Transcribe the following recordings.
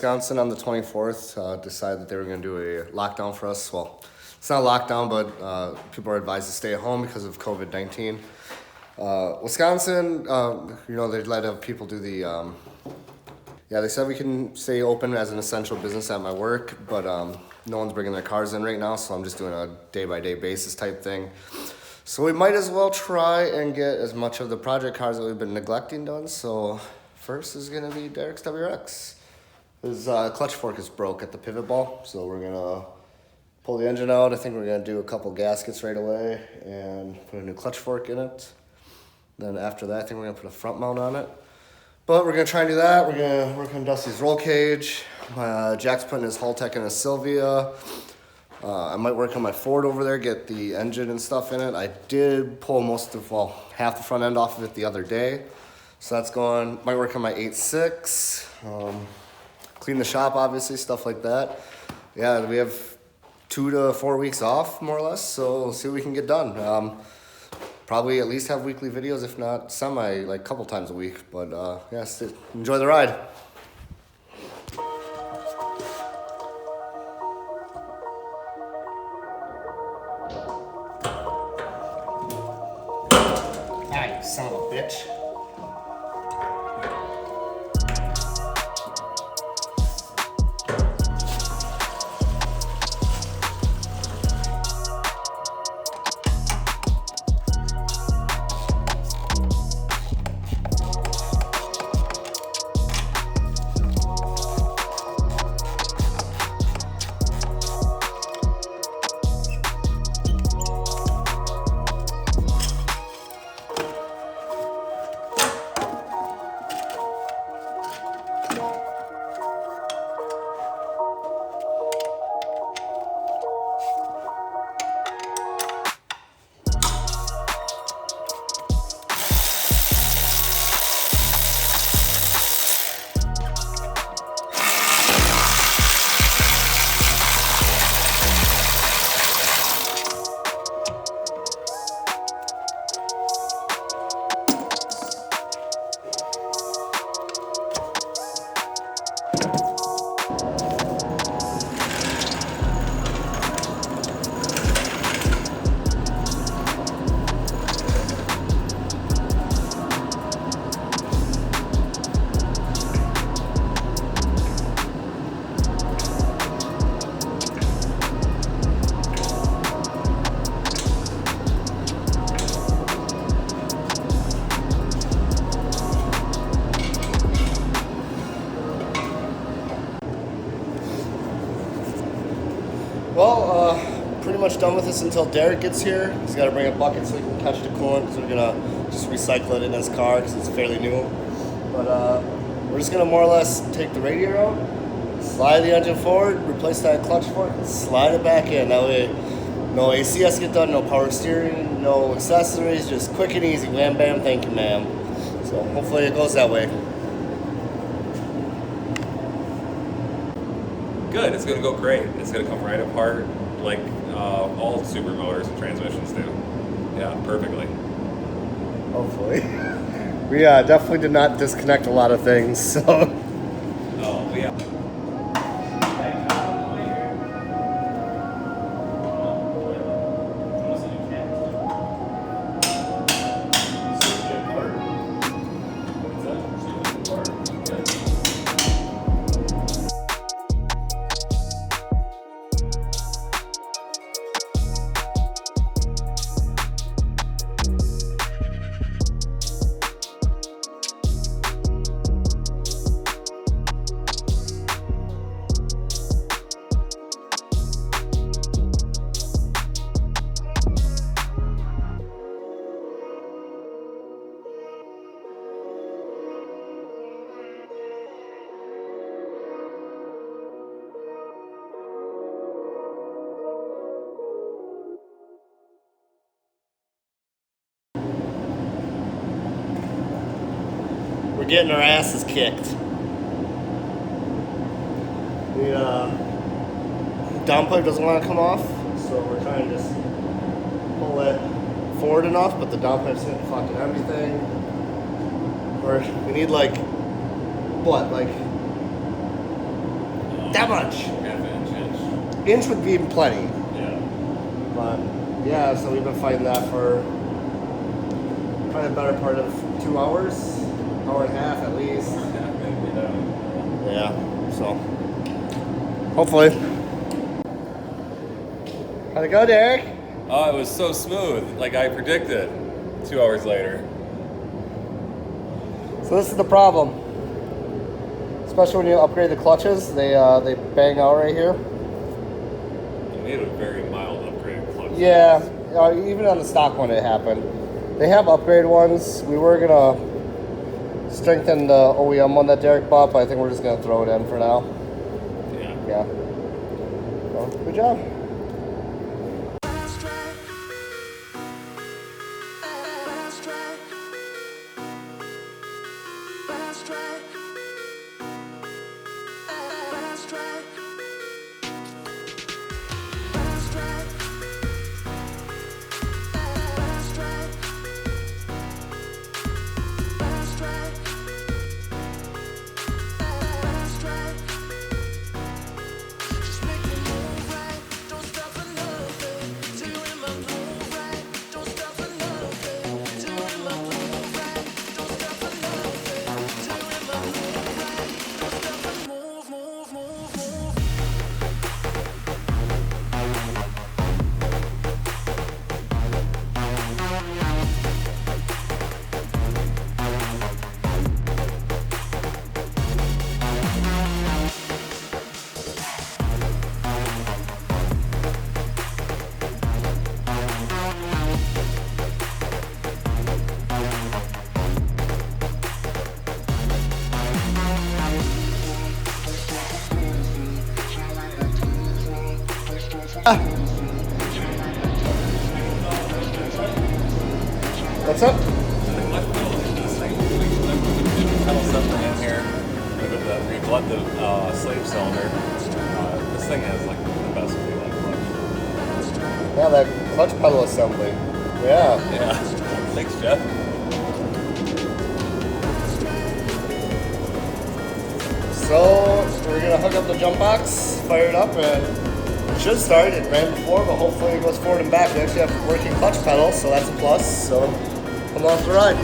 Wisconsin on the 24th decided that they were going to do a lockdown for us. Well, it's not a lockdown, but people are advised to stay at home because of COVID-19. Wisconsin, they'd let people do the... they said we can stay open as an essential business at my work, but no one's bringing their cars in right now, so I'm just doing a day-by-day basis type thing. So we might as well try and get as much of the project cars that we've been neglecting done. So first is going to be Derrics WRX. His clutch fork is broke at the pivot ball, so we're going to pull the engine out. I think we're going to do a couple gaskets right away and put a new clutch fork in it. Then after that, I think we're going to put a front mount on it. But we're going to try and do that. We're going to work on Dusty's roll cage. Jack's putting his Haltech in a Sylvia. I might work on my Ford over there, get the engine and stuff in it. I did pull half the front end off of it the other day. So that's going. Might work on my 8.6. Clean the shop, obviously, stuff like that. Yeah, we have 2 to 4 weeks off, more or less. So we'll see what we can get done. Probably at least have weekly videos, if not a couple times a week. But enjoy the ride. Son of a bitch. Well, pretty much done with this until Derek gets here. He's got to bring a bucket so he can catch the coolant because we're going to just recycle it in his car because it's fairly new. But we're just going to more or less take the radiator out, slide the engine forward, replace that clutch fork, and slide it back in. That way, no AC has to get done, no power steering, no accessories, just quick and easy. Wham, bam, thank you, ma'am. So hopefully it goes that way. Good, it's going to go great. It's going to come right apart like all super motors and transmissions do. Yeah, perfectly. Hopefully. We definitely did not disconnect a lot of things, so. Oh, yeah. We're getting our asses kicked. The downpipe doesn't want to come off, so we're trying to just pull it forward enough, but the downpipe's hitting fucking everything. We need like that much. Half inch. Inch would be plenty. Yeah. But yeah, so we've been fighting that for probably the better part of 2 hours, hour and a half at least. Yeah, so hopefully. How'd it go, Derek? Oh, it was so smooth, like I predicted. 2 hours later. So this is the problem, especially when you upgrade the clutches. They bang out right here. You made a very mild upgrade clutch. Yeah, even on the stock one it happened. They have upgrade ones. We were gonna strengthen the OEM one that Derek bought, but I think we're just gonna throw it in for now. Yeah. So, good job. What's up? In here with the reblood the slave cylinder. This thing has like the best feeling clutch. Yeah, that clutch pedal assembly. Yeah. Yeah. Thanks, Jeff. So we're gonna hook up the jump box, fire it up, and it should start. It ran before, but hopefully it goes forward and back. We actually have working clutch pedals, so that's a plus. So come on for the ride.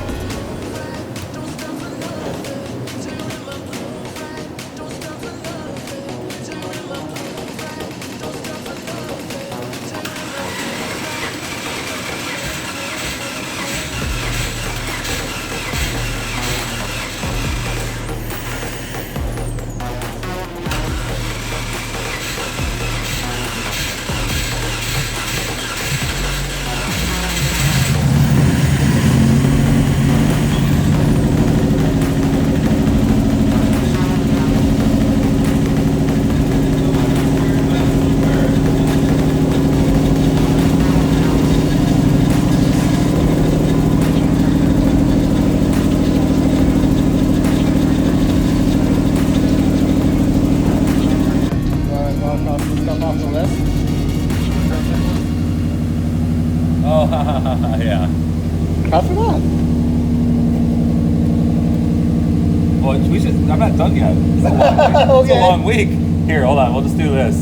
Oh, yeah. After that. Well, we should. I'm not done yet. It's a long week. It's a long week. Here, hold on. We'll just do this.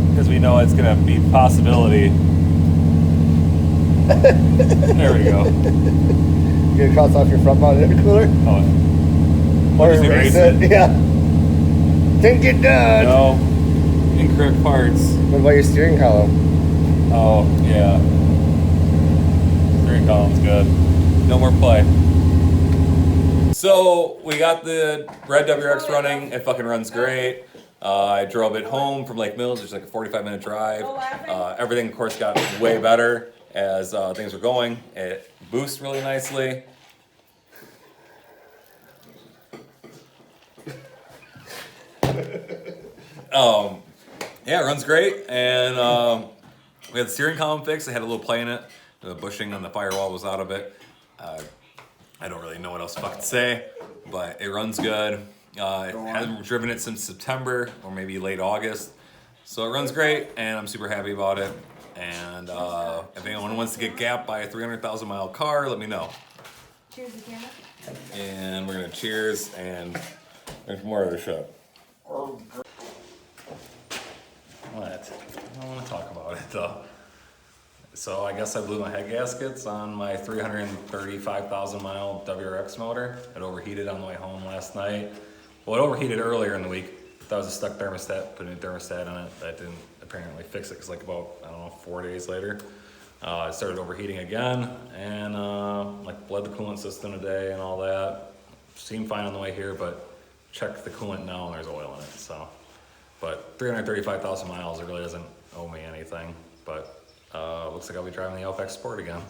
Because we know it's going to be a possibility. There we go. You gonna cross off your front mount intercooler? Oh, Or just erase erase it? Yeah. Didn't get done. No. Incorrect parts. What about your steering column? Oh, yeah. Steering column's good. No more play. So, we got the red WRX running. It fucking runs great. I drove it home from Lake Mills, which is like a 45-minute drive. Everything, of course, got way better as things were going. It boosts really nicely. Yeah, it runs great, and we had the steering column fixed. I had a little play in it. The bushing on the firewall was out of it. I don't really know what else to fucking say, but it runs good. Haven't driven it since September or maybe late August, so it runs great, and I'm super happy about it. And if anyone wants to get gapped by a 300,000 mile car, let me know. Cheers to camera. And we're gonna cheers and there's more of the show. What? I don't want to talk about it though. So I guess I blew my head gaskets on my 335,000 mile WRX motor. It overheated on the way home last night. Well, it overheated earlier in the week. That was a stuck thermostat, put a new thermostat in it. That didn't apparently fix it because like about, I don't know, 4 days later, it started overheating again and like bled the coolant system today and all that. Seemed fine on the way here, but check the coolant now and there's oil in it, so. But 335,000 miles, it really doesn't owe me anything, but looks like I'll be driving the LFX Sport again.